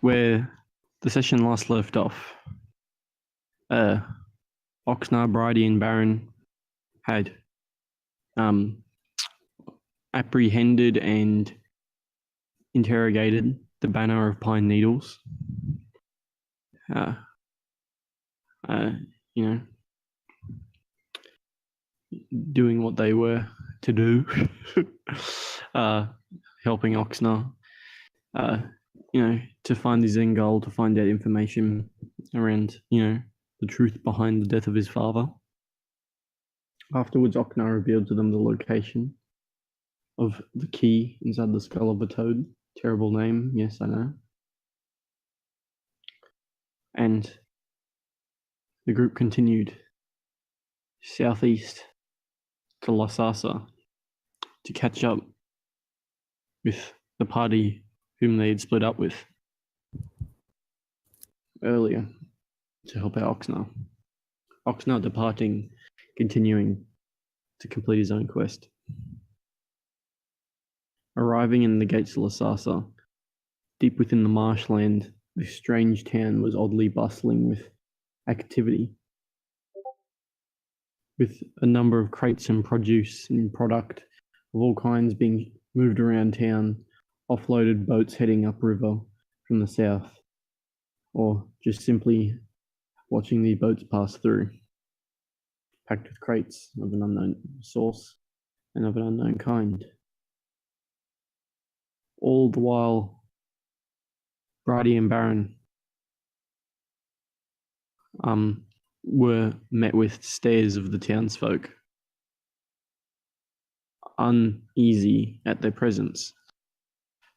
where the session last left off, Oxnard, Bridie, and Baron had apprehended and interrogated the Banner of Pine Needles. Doing what they were to do, helping Oxnard, to find his end goal, to find out information around, the truth behind the death of his father. Afterwards, Oxnard revealed to them the location of the key inside the skull of a toad. Terrible name, yes, I know. And the group continued southeast to Lasasa to catch up with the party whom they had split up with earlier to help out Oxnard. Oxnard departing, continuing to complete his own quest. Arriving in the gates of Lasasa, deep within the marshland, this strange town was oddly bustling with activity, with a number of crates and produce and product of all kinds being moved around town, offloaded boats heading upriver from the south, or just simply watching the boats pass through, packed with crates of an unknown source and of an unknown kind. All the while, Bridie and Baron were met with stares of the townsfolk, uneasy at their presence,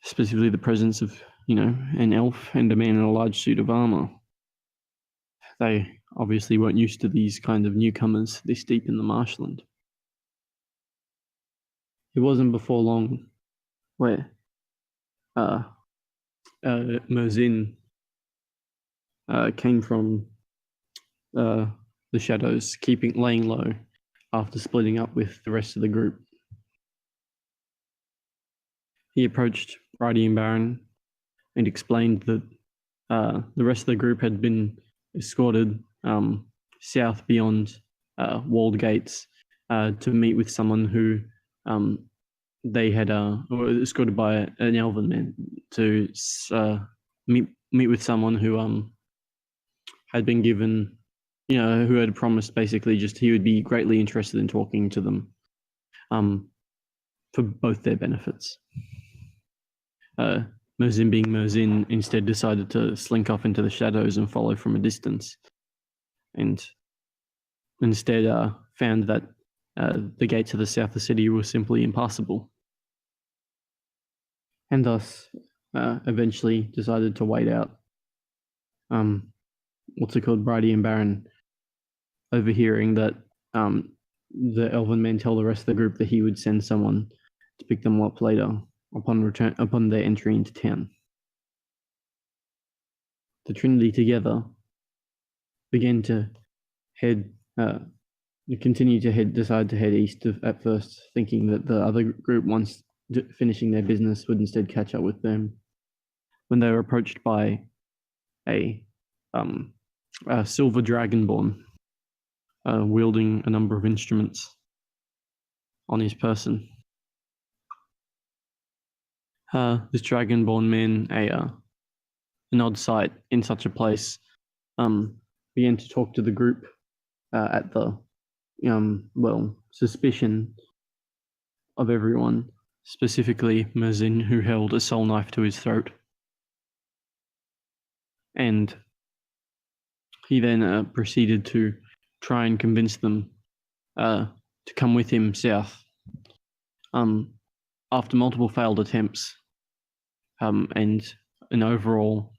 specifically the presence of, an elf and a man in a large suit of armor. They obviously weren't used to these kind of newcomers this deep in the marshland. It wasn't before long where Merzin came from the shadows, laying low after splitting up with the rest of the group. He approached Bridie and Baron and explained that the rest of the group had been escorted south beyond walled gates to meet with someone who they had escorted by an elven man to meet with someone who had been given, who had promised basically just he would be greatly interested in talking to them for both their benefits. Merzin, being Merzin, instead decided to slink off into the shadows and follow from a distance, and instead found that the gates of the south of the city were simply impassable, and thus eventually decided to wait out Bridie and Baron, overhearing that the elven man tell the rest of the group that he would send someone to pick them up later upon their entry into town. The Trinity together began to decided to head east at first, thinking that the other group, once finishing their business, would instead catch up with them. When they were approached by a silver dragonborn wielding a number of instruments on his person. This dragonborn man, an odd sight in such a place, began to talk to the group at the suspicion of everyone, specifically Merzin, who held a soul knife to his throat. And he then proceeded to try and convince them to come with him south. After multiple failed attempts, and an overall,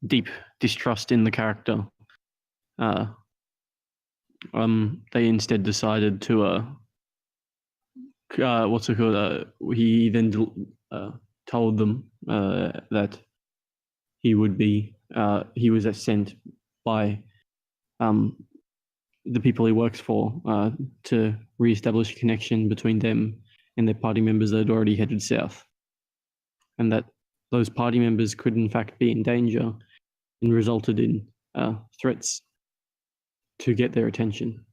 deep distrust in the character, they instead decided to, he then told them that he was sent by the people he works for to re-establish a connection between them and their party members that had already headed south, and that those party members could in fact be in danger and resulted in threats to get their attention.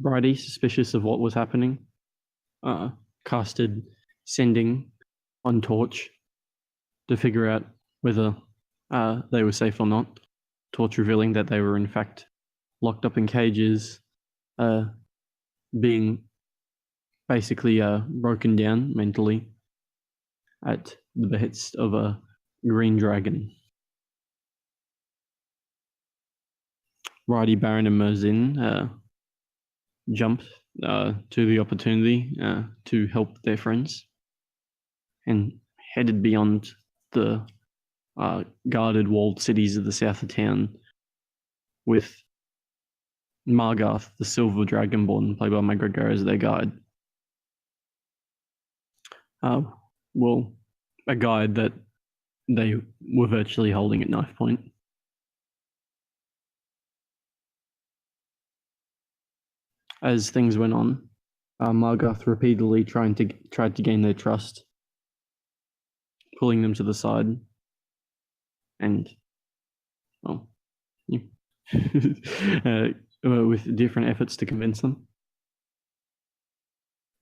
Bridie, suspicious of what was happening, casted sending on Torch to figure out whether they were safe or not. Torch revealing that they were in fact locked up in cages, being basically broken down mentally at the behest of a green dragon. Bridie, Baron, and Merzin jumped to the opportunity to help their friends and headed beyond the guarded walled cities of the south of town with Margarth, the Silver Dragonborn, played by McGregor, as their guide. Well, a guide that they were virtually holding at knife point. As things went on, Margarth repeatedly tried to gain their trust, pulling them to the side, and with different efforts to convince them.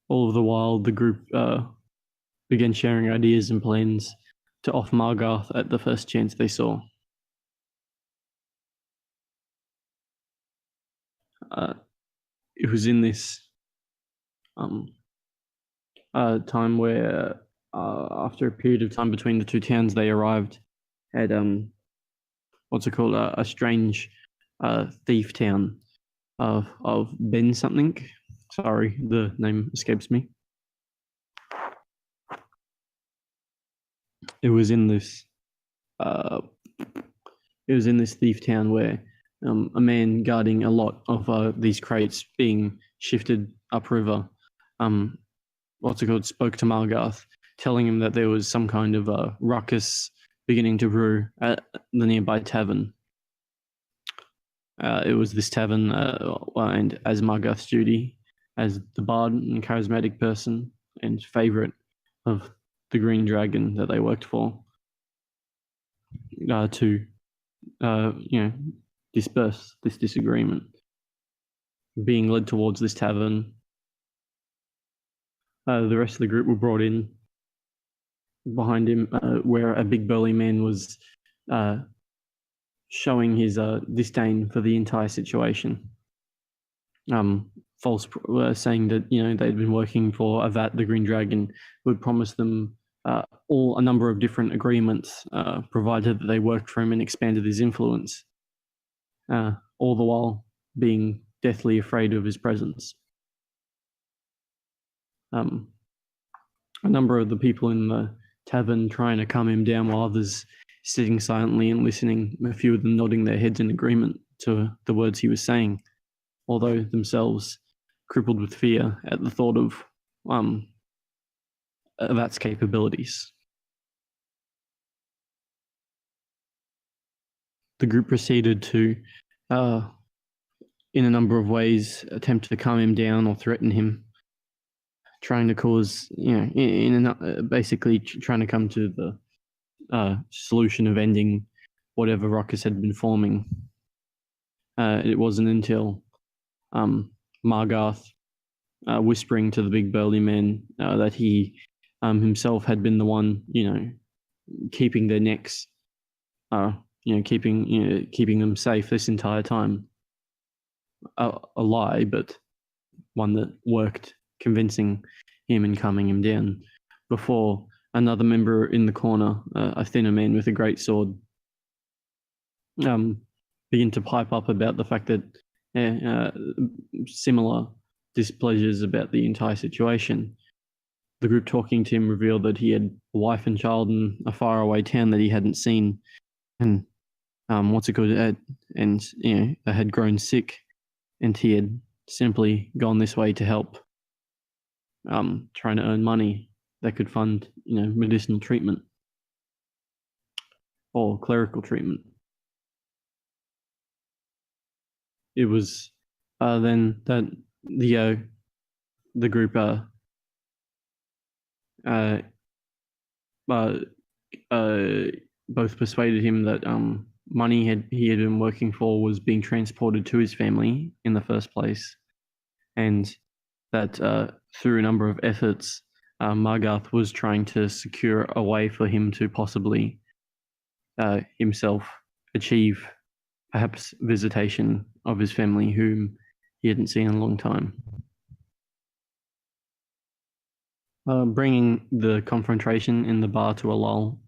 All of the while, the group began sharing ideas and plans to off Margarth at the first chance they saw. It was in this time where, after a period of time between the two towns, they arrived at a strange thief town of Ben something. Sorry, the name escapes me. It was in this thief town where a man guarding a lot of these crates being shifted upriver, spoke to Margarth, telling him that there was some kind of a ruckus beginning to brew at the nearby tavern. It was this tavern, and as Margarth's duty, as the bard and charismatic person and favourite of the Green Dragon that they worked for, to disperse this disagreement. Being led towards this tavern, the rest of the group were brought in behind him, where a big burly man was showing his disdain for the entire situation. Saying that they'd been working for Avat, the Green Dragon, who had promised them a number of different agreements, provided that they worked for him and expanded his influence, all the while being deathly afraid of his presence. A number of the people in the tavern trying to calm him down, while others sitting silently and listening, a few of them nodding their heads in agreement to the words he was saying, although themselves crippled with fear at the thought of Avat's capabilities. The group proceeded to, in a number of ways, attempt to calm him down or threaten him, trying to cause, basically trying to come to the solution of ending whatever ruckus had been forming. It wasn't until Margarth whispering to the big burly man that he himself had been the one, keeping their necks, keeping them safe this entire time. A lie, but one that worked, convincing him and calming him down. Before another member in the corner, a thinner man with a great sword, began to pipe up about the fact that similar displeasures about the entire situation. The group talking to him revealed that he had a wife and child in a faraway town that he hadn't seen, and they had grown sick, and he had simply gone this way to help, trying to earn money that could fund, medicinal treatment or clerical treatment. It was then that the group both persuaded him that money he had been working for was being transported to his family in the first place, and that through a number of efforts, Margarth was trying to secure a way for him to possibly himself achieve perhaps visitation of his family whom he hadn't seen in a long time. Bringing the confrontation in the bar to a lull,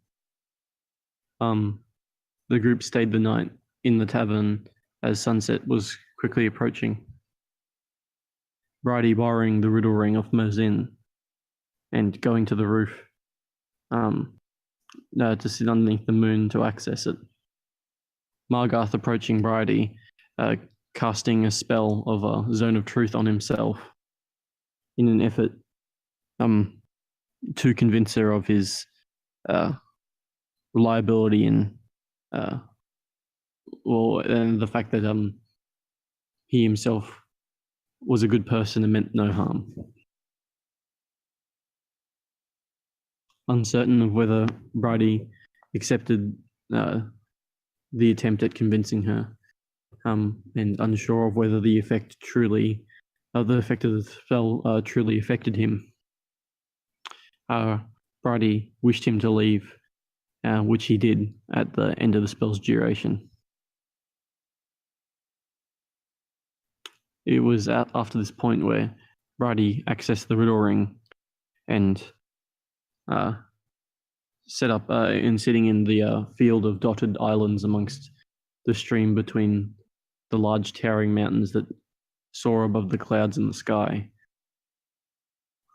the group stayed the night in the tavern as sunset was quickly approaching. Bridie borrowing the riddle ring of Merzin and going to the roof to sit underneath the moon to access it. Margarth approaching Bridie, casting a spell of a zone of truth on himself in an effort to convince her of his reliability and and the fact that he himself was a good person and meant no harm. Uncertain of whether Bridie accepted the attempt at convincing her, and unsure of whether the effect of the spell truly affected him, Bridie wished him to leave, which he did at the end of the spell's duration. It was after this point where Bridie accessed the riddle ring and set up sitting in the field of dotted islands amongst the stream between the large towering mountains that soar above the clouds in the sky.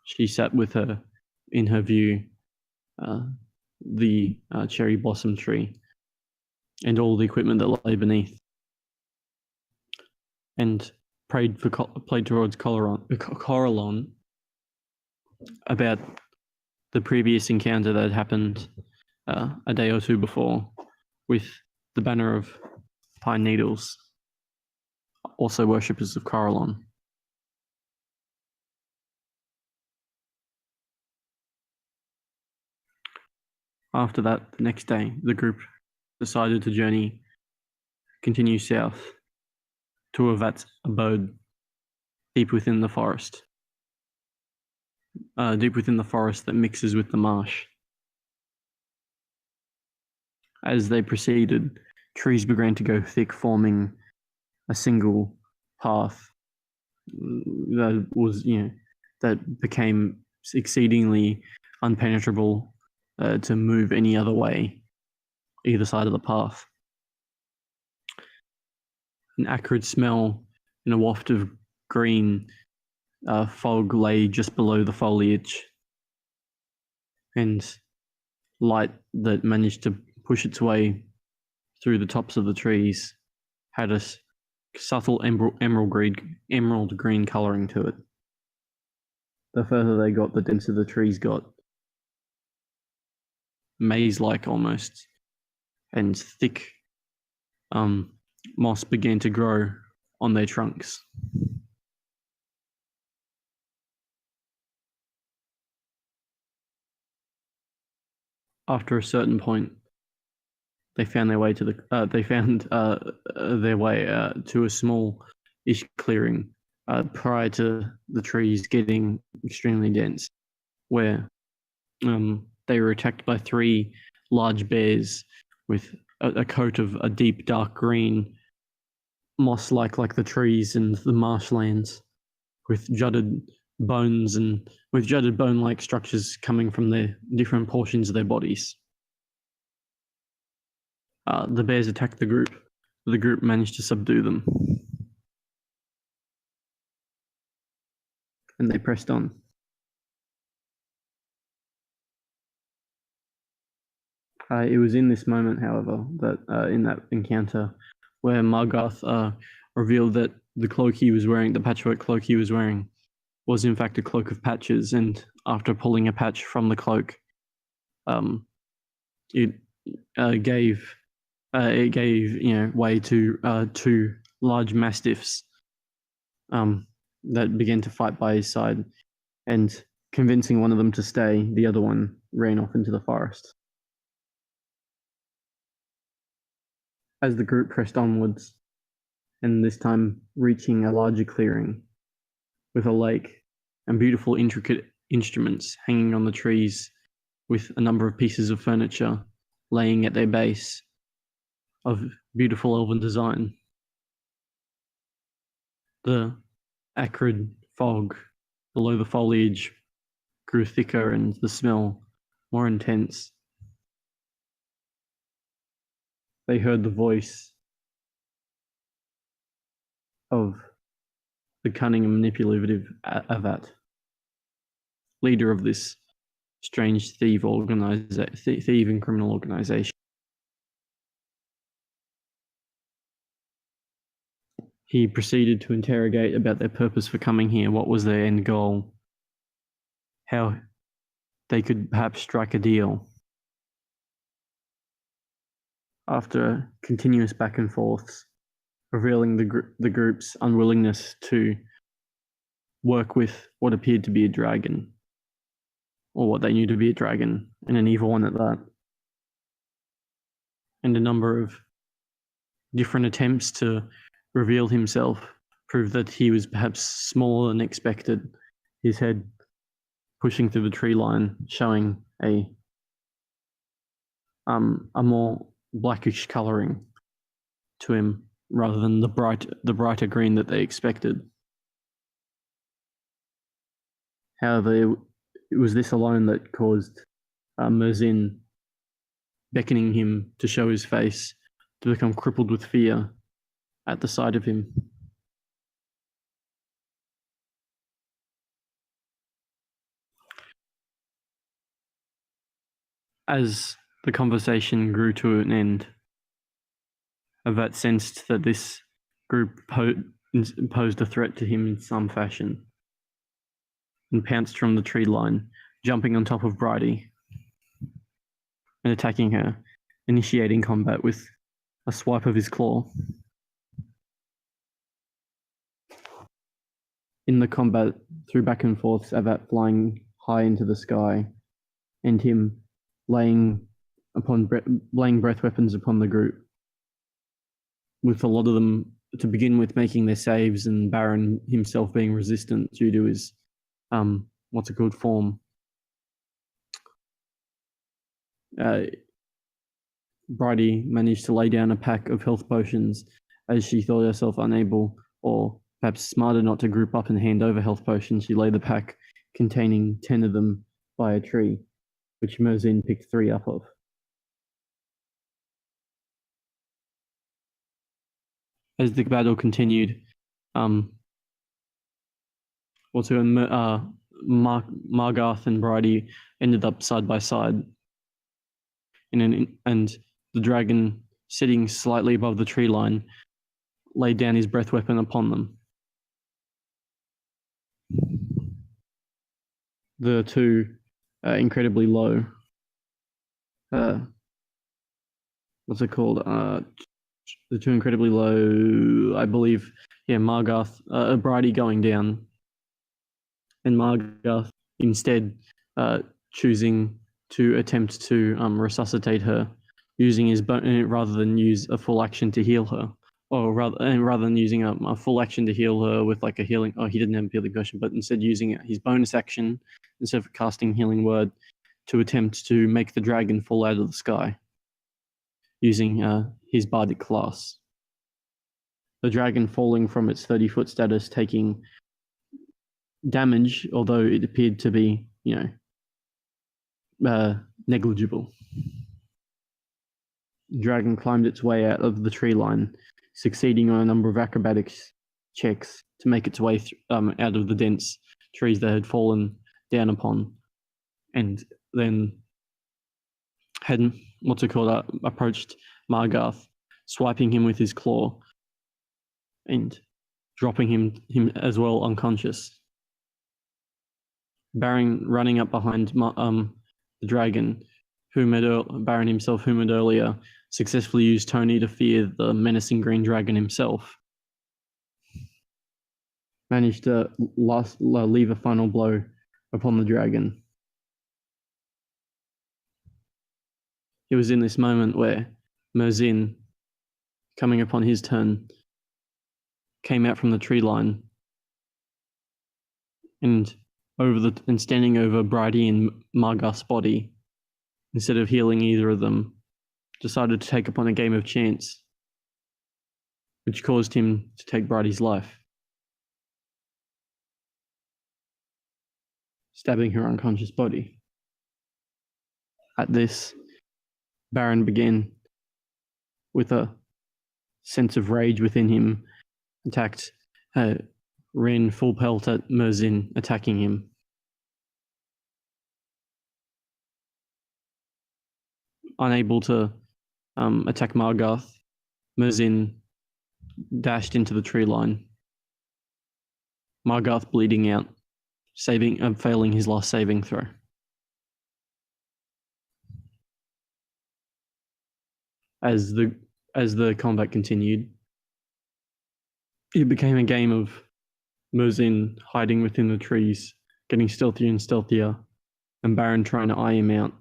She sat with her, in her view, the cherry blossom tree and all the equipment that lay beneath, and prayed towards Corallon about the previous encounter that had happened a day or two before with the banner of pine needles, also worshippers of Corallon. After that, the next day, the group decided to continue south to Avat's abode deep within the forest that mixes with the marsh. As they proceeded, trees began to go thick, forming a single path that became exceedingly unpenetrable to move any other way, either side of the path. An acrid smell and a waft of green fog lay just below the foliage, and light that managed to push its way through the tops of the trees had a subtle emerald green colouring to it. The further they got, the denser the trees got, maze-like almost, and thick moss began to grow on their trunks. After a certain point, they found their way to to a small-ish clearing prior to the trees getting extremely dense, where they were attacked by 3 large bears with a coat of a deep dark green, moss-like the trees and the marshlands, with jutted bone-like structures coming from their different portions of their bodies. The bears attacked the group. The group managed to subdue them, and they pressed on. It was in this moment, however, that in that encounter, where Margarth revealed that the cloak he was wearing, the patchwork cloak he was wearing, was in fact a cloak of patches, and after pulling a patch from the cloak, it gave way to 2 large mastiffs that began to fight by his side, and Convincing one of them to stay, the other one ran off into the forest. As the group pressed onwards, and this time reaching a larger clearing with a lake and beautiful intricate instruments hanging on the trees, with a number of pieces of furniture laying at their base of beautiful elven design. The acrid fog below the foliage grew thicker and the smell more intense. They heard the voice of the cunning and manipulative Avat, leader of this strange thief and criminal organization. He proceeded to interrogate about their purpose for coming here, what was their end goal, how they could perhaps strike a deal. After continuous back and forths, revealing the group's unwillingness to work with what appeared to be a dragon, or what they knew to be a dragon, and an evil one at that. And a number of different attempts to reveal himself proved that he was perhaps smaller than expected, his head pushing through the tree line, showing a more blackish colouring to him rather than the brighter green that they expected. However, it was this alone that caused Merzin, beckoning him to show his face, to become crippled with fear at the sight of him. As the conversation grew to an end, Avat sensed that this group posed a threat to him in some fashion, and pounced from the tree line, jumping on top of Bridie and attacking her, initiating combat with a swipe of his claw. In the combat, through back and forths, Avat flying high into the sky, and him laying breath weapons upon the group, with a lot of them to begin with making their saves, and Baron himself being resistant due to his form. Bridie managed to lay down a pack of health potions, as she thought herself unable, or perhaps smarter, not to group up and hand over health potions. She laid the pack containing 10 of them by a tree, which Merzin picked 3 up of. As the battle continued, Margarth and Bridie ended up side by side, and the dragon, sitting slightly above the tree line, laid down his breath weapon upon them. The two incredibly low. The two incredibly low, I believe, Margarth, Bridie going down, and Margarth instead choosing to attempt to resuscitate her, using his rather than use a full action to heal her, rather than using a full action to heal her with like a healing. Oh, he didn't have a healing potion, but instead using his bonus action instead of casting Healing Word to attempt to make the dragon fall out of the sky, using his bardic class. The dragon falling from its 30-foot status, taking damage, although it appeared to be, negligible. The dragon climbed its way out of the tree line, succeeding on a number of acrobatics checks to make its way out of the dense trees that had fallen down upon, and then had approached Margarth, swiping him with his claw and dropping him as well unconscious. Baron running up behind the dragon, Baron himself, whom had earlier successfully used Tony to fear the menacing green dragon himself, managed to leave a final blow upon the dragon. It was in this moment where Merzin, coming upon his turn, came out from the tree line and standing over Bridie and Margarth's body, instead of healing either of them, decided to take upon a game of chance, which caused him to take Bridie's life, stabbing her unconscious body. At this, Baron began, with a sense of rage within him, ran full pelt at Merzin, attacking him. Unable to attack Margarth, Merzin dashed into the tree line. Margarth bleeding out, failing his last saving throw. As the combat continued, it became a game of Merzin hiding within the trees, getting stealthier and stealthier, and Baron trying to eye him out.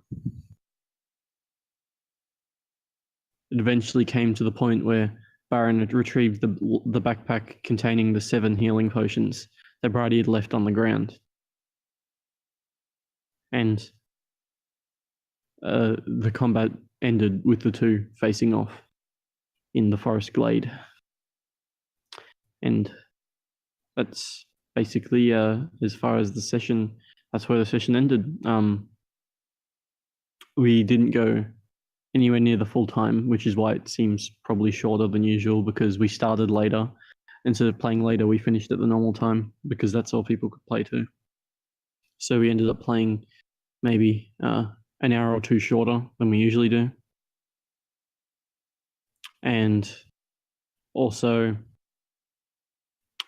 It eventually came to the point where Baron had retrieved the backpack containing the 7 healing potions that Bridie had left on the ground. And the combat ended with the two facing off in the forest glade. And that's basically as far as the session, that's where the session ended. We didn't go anywhere near the full time, which is why it seems probably shorter than usual, because we started later. Instead of playing later, we finished at the normal time because that's all people could play to. So we ended up playing maybe an hour or two shorter than we usually do. And also,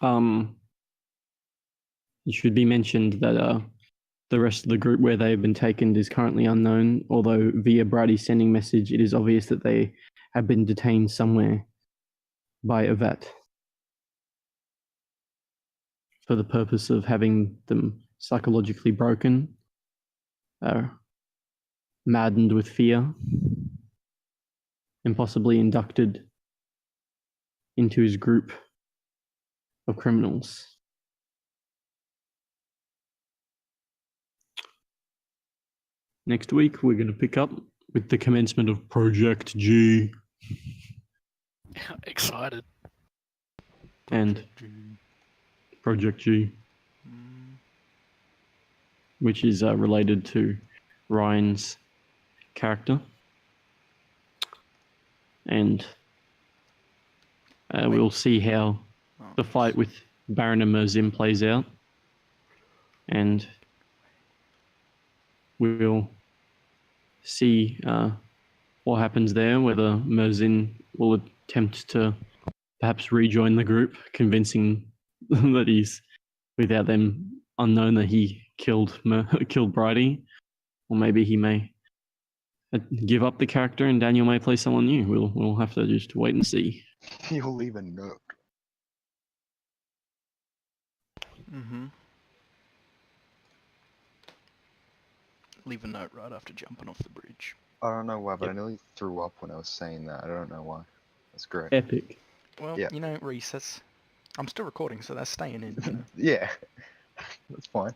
it should be mentioned that the rest of the group where they have been taken is currently unknown, although via Bridie's sending message, it is obvious that they have been detained somewhere by Avat for the purpose of having them psychologically broken, maddened with fear, and possibly inducted into his group of criminals. Next week, we're going to pick up with the commencement of Project G. Excited. And Project G, which is related to Ryan's character. And we'll see how the fight with Baron and Merzin plays out. And we'll see what happens there, whether Merzin will attempt to perhaps rejoin the group, convincing that he's, without them unknown, that he killed Bridie, or maybe he may give up the character and Daniel may play someone new. We'll have to just wait and see. He'll leave a note. Mm-hmm. Leave a note right after jumping off the bridge. I don't know why, but I nearly threw up when I was saying that. I don't know why. That's great. Epic. Well, Yeah. Reese, I'm still recording, so that's staying in. Yeah, that's fine.